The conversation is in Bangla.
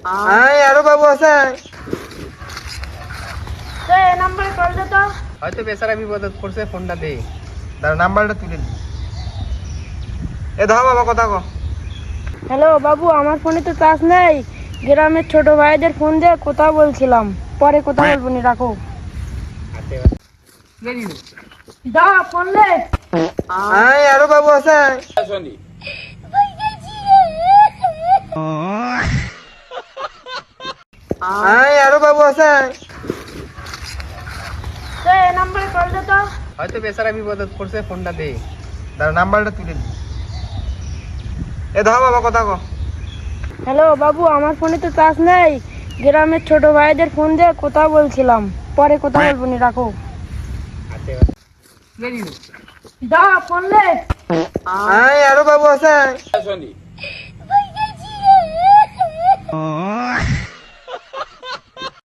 আরো বাবু আছে নাম্বারে কল দে তো। হয়তো বেচারা বিপদে পড়ছে, ফোনটা দে, তার নাম্বারটা তুলে দি। এ ধর বাবা, কথা কো। হ্যালো বাবু, আমার ফোনে তো চার্জ নেই। গ্রামের ছোট ভাইদের ফোন দিয়ে কথা বলছিলাম, পরে কথা বলবো নি, রাখো। দা ফোন লে। আরো বাবু আছে আরো বাবু আছে নাম্বারে কল দে তো। হয়তো বেচারা বিপদে পড়ছে, ফোনটা দে, তার নাম্বারটা তুলে দি। এ ধর বাবা, কথা কো। হ্যালো বাবু, আমার ফোনে তো চার্জ নেই। গ্রামের ছোট ভাইদের ফোন দিয়ে কথা বলছিলাম, পরে কথা বলবো নি, রাখো। দা ফোন লে। আরো বাবু আছে